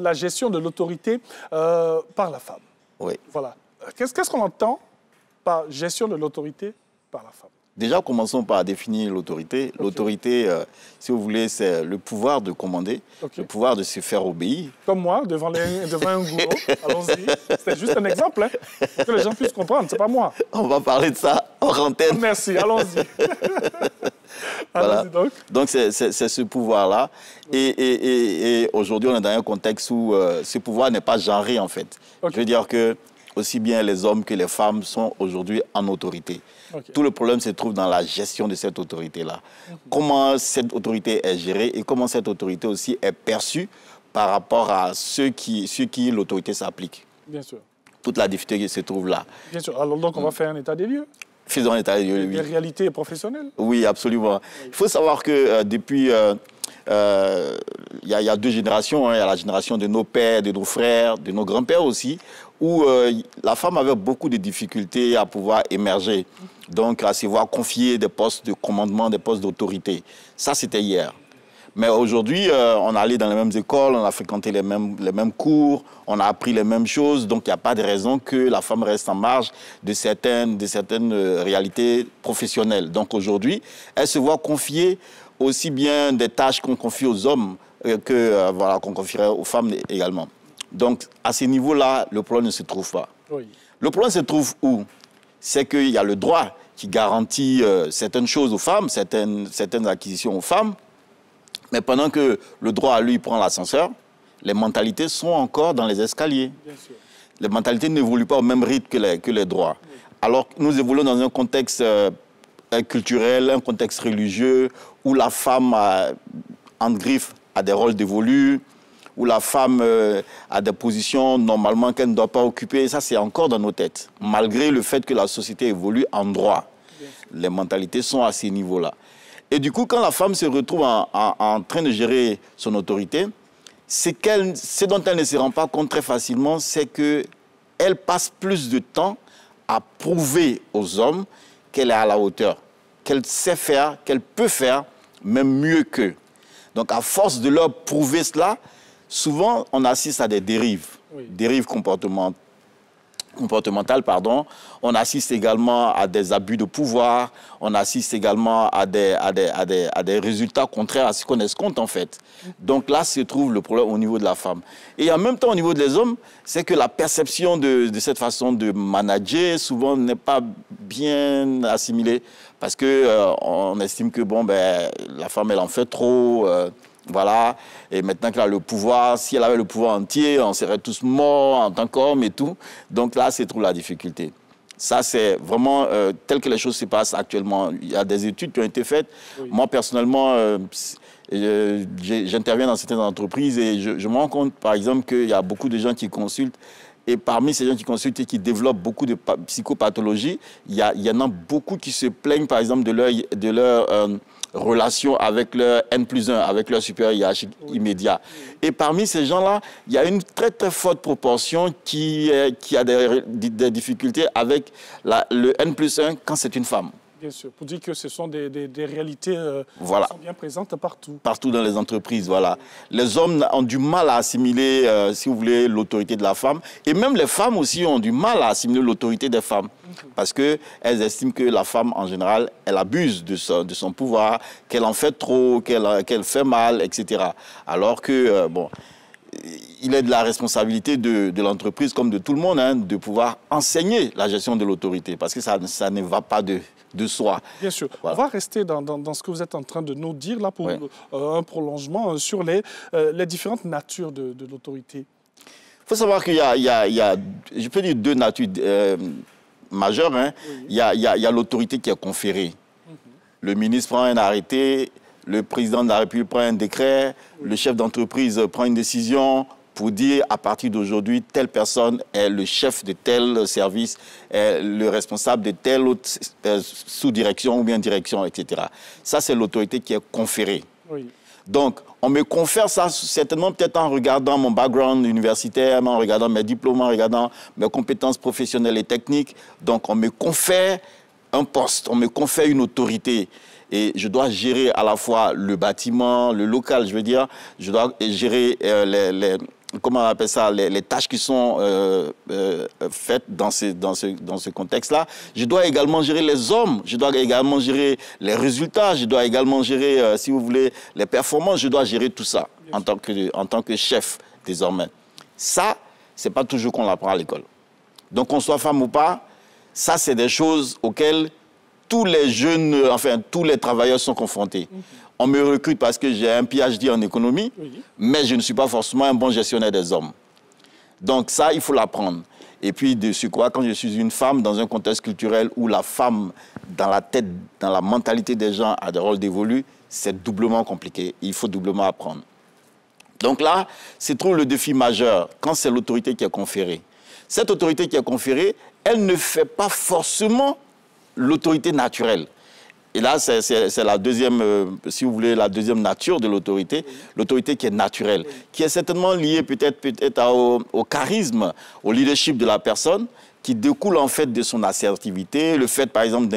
La gestion de l'autorité par la femme. Oui. Voilà. Qu'est-ce qu'on entend par gestion de l'autorité par la femme? Déjà, commençons par définir l'autorité. Okay. L'autorité, si vous voulez, c'est le pouvoir de commander, le pouvoir de se faire obéir. Comme moi, devant un gourou. Allons-y. C'était juste un exemple, hein, pour que les gens puissent comprendre. C'est pas moi. On va parler de ça hors antenne. Merci, allons-y. Voilà. Donc, c'est ce pouvoir-là. Et aujourd'hui, on est dans un contexte où ce pouvoir n'est pas genré, en fait. Je veux dire que aussi bien les hommes que les femmes sont aujourd'hui en autorité. Tout le problème se trouve dans la gestion de cette autorité-là. Comment cette autorité est gérée et comment cette autorité aussi est perçue par rapport à ceux qui l'autorité s'applique. Bien sûr. Toute la difficulté se trouve là. Bien sûr. Alors donc, on va faire un état des lieux. Faisons un état des lieux, oui. Des réalités professionnelles. Oui, absolument. Il faut savoir que depuis... il y a deux générations, hein. Il y a la génération de nos pères, de nos frères, de nos grands-pères aussi, où la femme avait beaucoup de difficultés à pouvoir émerger, donc à se voir confier des postes de commandement, des postes d'autorité. Ça, c'était hier. Mais aujourd'hui, on est allé dans les mêmes écoles, on a fréquenté les mêmes cours, on a appris les mêmes choses, donc il n'y a pas de raison que la femme reste en marge de certaines réalités professionnelles. Donc aujourd'hui, elle se voit confier aussi bien des tâches qu'on confie aux hommes que voilà, qu'on confierait aux femmes également. Donc, à ce niveau-là, le problème ne se trouve pas. Oui. Le problème se trouve où? C'est qu'il y a le droit qui garantit certaines choses aux femmes, certaines acquisitions aux femmes, mais pendant que le droit, lui, prend l'ascenseur, les mentalités sont encore dans les escaliers. Bien sûr. Les mentalités n'évoluent pas au même rythme que les droits. Oui. Alors, nous évoluons dans un contexte culturel, un contexte religieux, où la femme, en griffe, a des rôles dévolus, où la femme a des positions normalement qu'elle ne doit pas occuper. Ça, c'est encore dans nos têtes, malgré le fait que la société évolue en droit. Les mentalités sont à ces niveaux-là. Et du coup, quand la femme se retrouve en train de gérer son autorité, ce dont elle ne se rend pas compte très facilement, c'est qu'elle passe plus de temps à prouver aux hommes qu'elle est à la hauteur, qu'elle sait faire, qu'elle peut faire, même mieux qu'eux. Donc, à force de leur prouver cela, souvent, on assiste à des dérives, dérives comportementales, pardon. On assiste également à des abus de pouvoir, on assiste également à des résultats contraires à ce qu'on escompte, en fait. Donc là se trouve le problème au niveau de la femme. Et en même temps, au niveau des hommes, c'est que la perception de cette façon de manager, souvent, n'est pas bien assimilée. Parce qu'on estime que bon, la femme, elle en fait trop, voilà. Et maintenant qu'elle a le pouvoir, si elle avait le pouvoir entier, on serait tous morts en tant qu'hommes et tout. Donc là, c'est trop la difficulté. Ça, c'est vraiment tel que les choses se passent actuellement. Il y a des études qui ont été faites. Oui. Moi, personnellement, j'interviens dans certaines entreprises et je me rends compte, par exemple, qu'il y a beaucoup de gens qui consultent. Et parmi ces gens qui consultent et qui développent beaucoup de psychopathologies, il y en a beaucoup qui se plaignent, par exemple, de leur relation avec leur N+1, avec leur supérieur hiérarchique immédiat. Et parmi ces gens-là, il y a une très, très forte proportion qui a des difficultés avec le N+1 quand c'est une femme. Bien sûr, pour dire que ce sont des réalités voilà. qui sont bien présentes partout. Partout dans les entreprises, voilà. Les hommes ont du mal à assimiler, si vous voulez, l'autorité de la femme. Et même les femmes aussi ont du mal à assimiler l'autorité des femmes. Parce qu'elles estiment que la femme, en général, elle abuse de son pouvoir, qu'elle en fait trop, qu'elle fait mal, etc. Alors que, bon, il est de la responsabilité de l'entreprise, comme de tout le monde, hein, de pouvoir enseigner la gestion de l'autorité. Parce que ça ne va pas de soi. Bien sûr. Voilà. On va rester dans ce que vous êtes en train de nous dire, là, pour un prolongement sur les différentes natures de l'autorité. Il faut savoir qu'il y a, je peux dire, deux natures majeures. Hein. Oui. Il y a l'autorité qui est conférée. Le ministre prend un arrêté, le président de la République prend un décret, le chef d'entreprise prend une décision pour dire à partir d'aujourd'hui, telle personne est le chef de tel service, est le responsable de telle autre sous-direction ou bien direction, etc. Ça, c'est l'autorité qui est conférée. Oui. Donc, on me confère ça certainement peut-être en regardant mon background universitaire, en regardant mes diplômes, en regardant mes compétences professionnelles et techniques. Donc, on me confère un poste, on me confère une autorité. Et je dois gérer à la fois le bâtiment, le local, je veux dire. Je dois gérer comment on appelle ça, les tâches qui sont faites dans ce contexte-là. Je dois également gérer les hommes, je dois également gérer les résultats, je dois également gérer, si vous voulez, les performances, je dois gérer tout ça en tant que chef désormais. Ça, c'est pas toujours qu'on l'apprend à l'école. Donc, qu'on soit femme ou pas, ça, c'est des choses auxquelles tous les jeunes, enfin, tous les travailleurs sont confrontés. On me recrute parce que j'ai un PhD en économie, mais je ne suis pas forcément un bon gestionnaire des hommes. Donc ça, il faut l'apprendre. Et puis, dessus quoi, quand je suis une femme dans un contexte culturel où la femme, dans la tête, dans la mentalité des gens, a des rôles dévolus, c'est doublement compliqué. Il faut doublement apprendre. Donc là, c'est trop le défi majeur quand c'est l'autorité qui est conférée. Cette autorité qui est conférée, elle ne fait pas forcément l'autorité naturelle. Et là, c'est la deuxième, si vous voulez, la deuxième nature de l'autorité, l'autorité qui est naturelle, qui est certainement liée peut-être au charisme, au leadership de la personne, qui découle en fait de son assertivité, le fait, par exemple,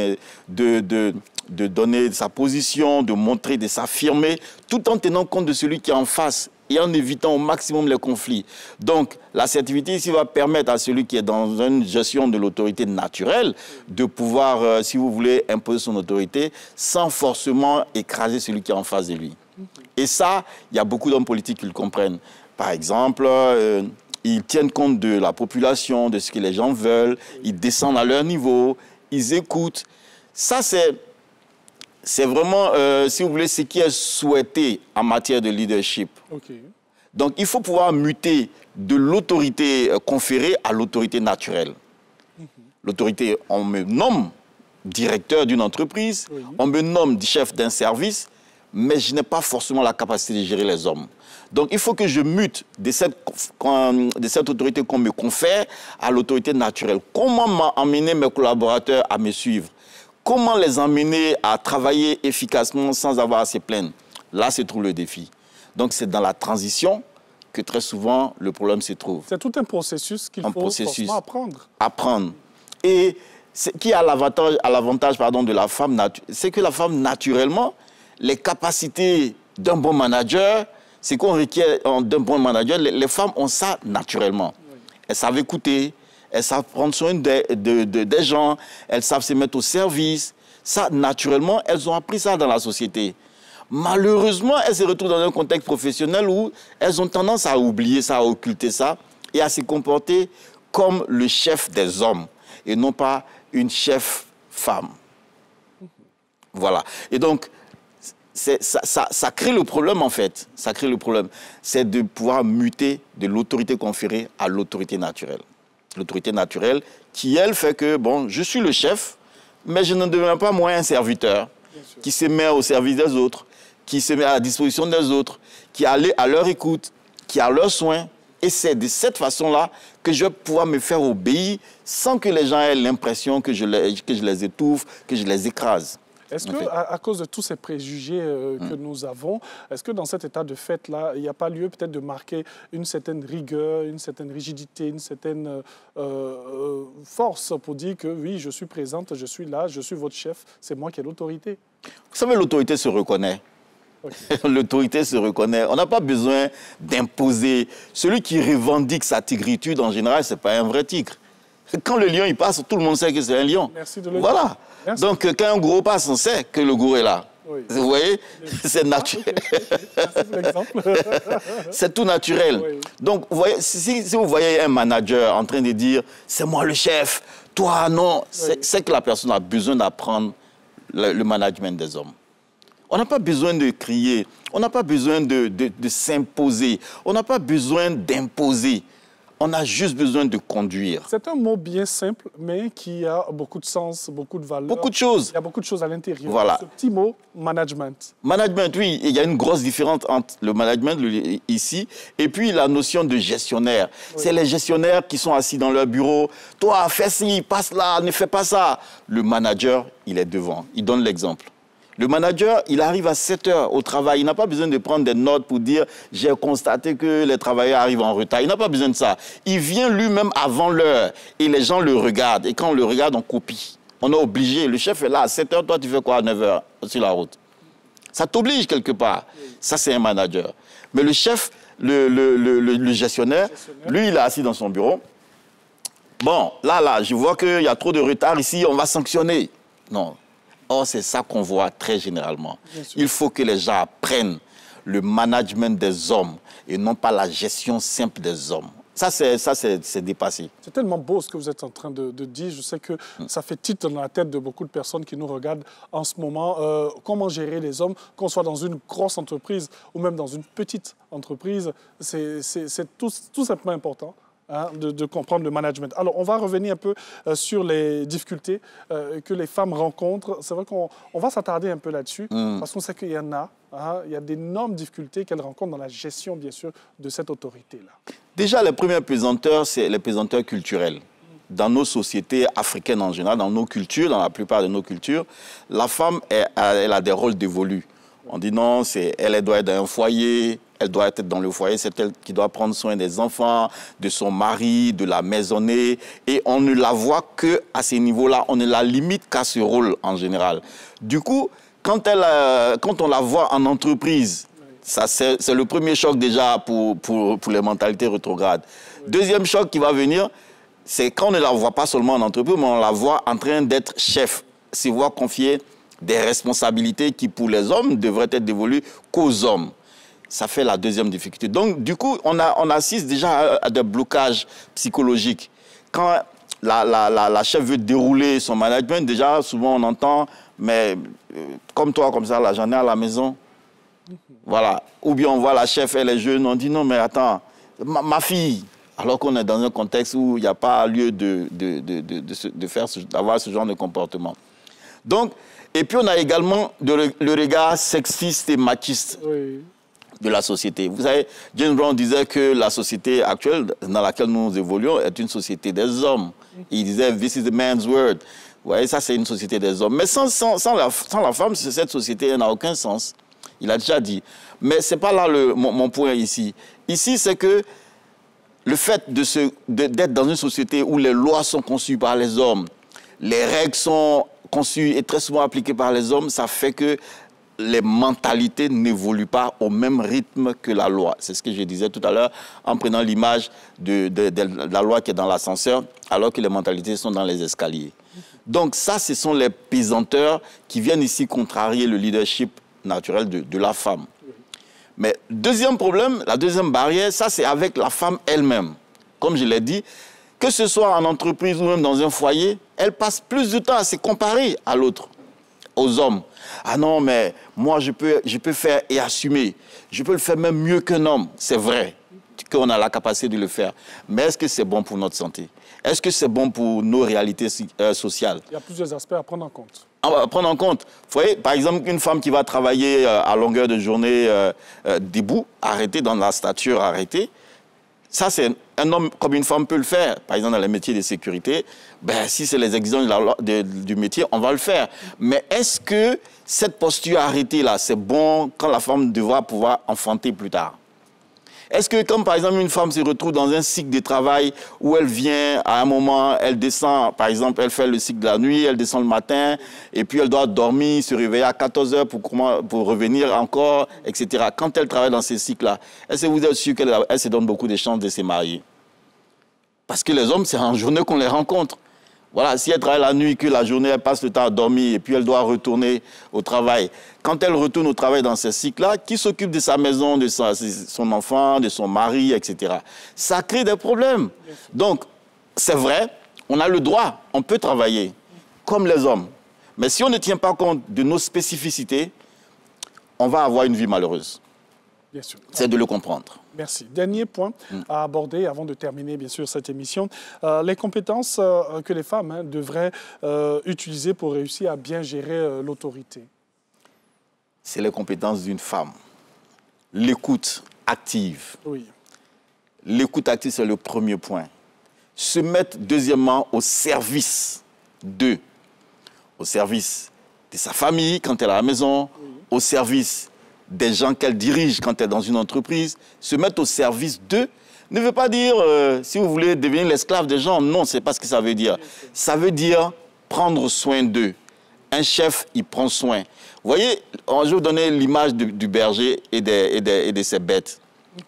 de donner sa position, de montrer, de s'affirmer, tout en tenant compte de celui qui est en face et en évitant au maximum les conflits. Donc, l'assertivité ici va permettre à celui qui est dans une gestion de l'autorité naturelle de pouvoir, si vous voulez, imposer son autorité sans forcément écraser celui qui est en face de lui. Et ça, il y a beaucoup d'hommes politiques qui le comprennent. Par exemple, ils tiennent compte de la population, de ce que les gens veulent, ils descendent à leur niveau, ils écoutent. Ça, c'est vraiment, si vous voulez, ce qui est souhaité en matière de leadership. Donc, il faut pouvoir muter de l'autorité conférée à l'autorité naturelle. L'autorité, on me nomme directeur d'une entreprise, on me nomme chef d'un service, mais je n'ai pas forcément la capacité de gérer les hommes. Donc, il faut que je mute de cette autorité qu'on me confère à l'autorité naturelle. Comment amener mes collaborateurs à me suivre? Comment les emmener à travailler efficacement sans avoir à se plaindre? Là, se trouve le défi. Donc, c'est dans la transition que très souvent, le problème se trouve. C'est tout un processus qu'il faut forcément apprendre. Apprendre. Et qui a l'avantage de la femme, c'est que la femme, naturellement, les capacités d'un bon manager, c'est qu'on requiert d'un bon manager, les femmes ont ça naturellement. Elles savent écouter, elles savent prendre soin des gens, elles savent se mettre au service. Ça, naturellement, elles ont appris ça dans la société. Malheureusement, elles se retrouvent dans un contexte professionnel où elles ont tendance à oublier ça, à occulter ça et à se comporter comme le chef des hommes et non pas une chef femme. Voilà. Et donc, ça crée le problème, en fait. Ça crée le problème. C'est de pouvoir muter de l'autorité conférée à l'autorité naturelle. L'autorité naturelle qui, elle, fait que, bon, je suis le chef, mais je ne deviens pas moi un serviteur qui se met au service des autres, qui se met à la disposition des autres, qui est à leur écoute, qui a leurs soins. Et c'est de cette façon-là que je vais pouvoir me faire obéir sans que les gens aient l'impression que je les étouffe, que je les écrase. Est-ce qu'à cause de tous ces préjugés que nous avons, est-ce que dans cet état de fait-là, il n'y a pas lieu peut-être de marquer une certaine rigueur, une certaine rigidité, une certaine force pour dire que oui, je suis présente, je suis là, je suis votre chef, c'est moi qui ai l'autorité? Vous savez, l'autorité se reconnaît. L'autorité se reconnaît. On n'a pas besoin d'imposer. Celui qui revendique sa tigritude, en général, ce n'est pas un vrai tigre. Quand le lion il passe, tout le monde sait que c'est un lion. Merci de le dire. Voilà. Merci. Donc, quand un gros passe, on sait que le gros est là. Oui. Vous voyez, c'est naturel. Merci pour l'exemple. C'est tout naturel. Oui. Donc, vous voyez, si vous voyez un manager en train de dire « c'est moi le chef, toi non », c'est que la personne a besoin d'apprendre le management des hommes. On n'a pas besoin de crier, on n'a pas besoin de s'imposer, on n'a pas besoin d'imposer. On a juste besoin de conduire. C'est un mot bien simple, mais qui a beaucoup de sens, beaucoup de valeur. Beaucoup de choses. Il y a beaucoup de choses à l'intérieur. Voilà. Ce petit mot, management. Management, oui. Il y a une grosse différence entre le management ici et puis la notion de gestionnaire. Oui. C'est les gestionnaires qui sont assis dans leur bureau. Toi, fais ci, passe là, ne fais pas ça. Le manager, il est devant. Il donne l'exemple. Le manager, il arrive à 7 heures au travail. Il n'a pas besoin de prendre des notes pour dire « j'ai constaté que les travailleurs arrivent en retard ». Il n'a pas besoin de ça. Il vient lui-même avant l'heure et les gens le regardent. Et quand on le regarde, on copie. On est obligé. Le chef est là à 7 heures, toi tu fais quoi à 9 heures sur la route? Ça t'oblige quelque part. Ça, c'est un manager. Mais le chef le gestionnaire, lui, il est assis dans son bureau. Bon, là, je vois qu'il y a trop de retard ici, on va sanctionner. Non. Or, c'est ça qu'on voit très généralement. Il faut que les gens apprennent le management des hommes et non pas la gestion simple des hommes. Ça, c'est dépassé. C'est tellement beau ce que vous êtes en train de dire. Je sais que ça fait titre dans la tête de beaucoup de personnes qui nous regardent en ce moment. Comment gérer les hommes, qu'on soit dans une grosse entreprise ou même dans une petite entreprise, c'est tout simplement important. Hein, de comprendre le management. Alors, on va revenir un peu sur les difficultés que les femmes rencontrent. C'est vrai qu'on va s'attarder un peu là-dessus, parce qu'on sait qu'il y en a. Hein, il y a d'énormes difficultés qu'elles rencontrent dans la gestion, bien sûr, de cette autorité-là. Déjà, les premiers pesanteurs, c'est les pesanteurs culturels. Dans nos sociétés africaines en général, dans nos cultures, dans la plupart de nos cultures, la femme, elle a des rôles dévolus. On dit non, elle doit être dans un foyer, elle doit être dans le foyer, c'est elle qui doit prendre soin des enfants, de son mari, de la maisonnée. Et on ne la voit qu'à ces niveaux-là, on ne la limite qu'à ce rôle en général. Du coup, quand on la voit en entreprise, c'est le premier choc déjà pour les mentalités rétrogrades. Deuxième choc qui va venir, c'est quand on ne la voit pas seulement en entreprise, mais on la voit en train d'être chef, se voir confier des responsabilités qui, pour les hommes, devraient être dévolues qu'aux hommes. Ça fait la deuxième difficulté. Donc, du coup, on assiste déjà à des blocages psychologiques. Quand la chef veut dérouler son management, déjà, souvent, on entend, mais comme toi, comme ça, là, j'en ai à la maison. Voilà. Ou bien on voit la chef, elle est jeune, on dit non, mais attends, ma fille. Alors qu'on est dans un contexte où il n'y a pas lieu d'avoir ce genre de comportement. Donc, et puis on a également le regard sexiste et machiste de la société. Vous savez, James Brown disait que la société actuelle dans laquelle nous évoluons est une société des hommes. Il disait « This is the man's world ». Vous voyez, ça c'est une société des hommes. Mais sans la femme, cette société n'a aucun sens. Il a déjà dit. Mais ce n'est pas là mon point ici. Ici, c'est que le fait d'être dans une société où les lois sont conçues par les hommes, les règles sont conçues et très souvent appliquées par les hommes, ça fait que les mentalités n'évoluent pas au même rythme que la loi. C'est ce que je disais tout à l'heure en prenant l'image de la loi qui est dans l'ascenseur, alors que les mentalités sont dans les escaliers. Donc ça, ce sont les pesanteurs qui viennent ici contrarier le leadership naturel de la femme. Mais deuxième problème, la deuxième barrière, ça c'est avec la femme elle-même. Comme je l'ai dit, que ce soit en entreprise ou même dans un foyer, elle passe plus de temps à se comparer à l'autre, aux hommes. Ah non, mais moi je peux faire et assumer. Je peux le faire même mieux qu'un homme, c'est vrai qu'on a la capacité de le faire. Mais est-ce que c'est bon pour notre santé? Est-ce que c'est bon pour nos réalités sociales? Il y a plusieurs aspects à prendre en compte. À prendre en compte. Vous voyez, par exemple, une femme qui va travailler à longueur de journée debout, arrêtée, dans la stature arrêtée, ça, c'est un homme comme une femme peut le faire. Par exemple, dans les métiers de sécurité, ben, si c'est les exigences du métier, on va le faire. Mais est-ce que cette posture arrêtée-là, c'est bon quand la femme devra pouvoir enfanter plus tard? Est-ce que, comme par exemple une femme se retrouve dans un cycle de travail où elle vient à un moment, elle descend, par exemple, elle fait le cycle de la nuit, elle descend le matin, et puis elle doit dormir, se réveiller à 14 heures pour revenir encore, etc. Quand elle travaille dans ces cycles-là, est-ce que vous êtes sûr qu'elle se donne beaucoup de chances de se marier? Parce que les hommes, c'est en journée qu'on les rencontre. Voilà, si elle travaille la nuit, que la journée, elle passe le temps à dormir et puis elle doit retourner au travail. Quand elle retourne au travail dans ces cycles-là, qui s'occupe de sa maison, de son enfant, de son mari, etc. Ça crée des problèmes. Donc, c'est vrai, on a le droit, on peut travailler comme les hommes. Mais si on ne tient pas compte de nos spécificités, on va avoir une vie malheureuse. Bien sûr. C'est de le comprendre. Merci. Dernier point à aborder avant de terminer, bien sûr, cette émission. Les compétences que les femmes devraient utiliser pour réussir à bien gérer l'autorité. C'est les compétences d'une femme. L'écoute active. Oui. L'écoute active, c'est le premier point. Se mettre, deuxièmement, au service d'eux. Au service de sa famille quand elle est à la maison, au service des gens qu'elle dirige quand elle est dans une entreprise. Se mettre au service d'eux ne veut pas dire, si vous voulez devenir l'esclave des gens, non, c'est pas ce que ça veut dire. Ça veut dire prendre soin d'eux. Un chef, il prend soin. Vous voyez, je vais vous donner l'image du berger et de ses bêtes.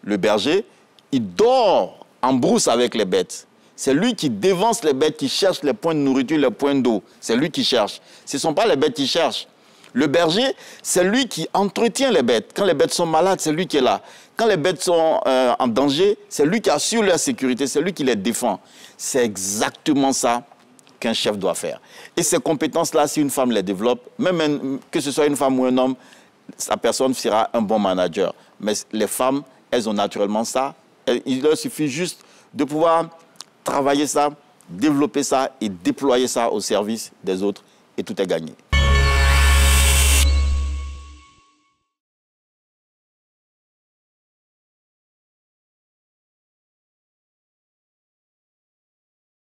Le berger, il dort en brousse avec les bêtes. C'est lui qui dévance les bêtes, qui cherche les points de nourriture, les points d'eau. C'est lui qui cherche. Ce ne sont pas les bêtes qui cherchent. Le berger, c'est lui qui entretient les bêtes. Quand les bêtes sont malades, c'est lui qui est là. Quand les bêtes sont en danger, c'est lui qui assure leur sécurité, c'est lui qui les défend. C'est exactement ça qu'un chef doit faire. Et ces compétences-là, si une femme les développe, même que ce soit une femme ou un homme, sa personne sera un bon manager. Mais les femmes, elles ont naturellement ça. Il leur suffit juste de pouvoir travailler ça, développer ça et déployer ça au service des autres. Et tout est gagné.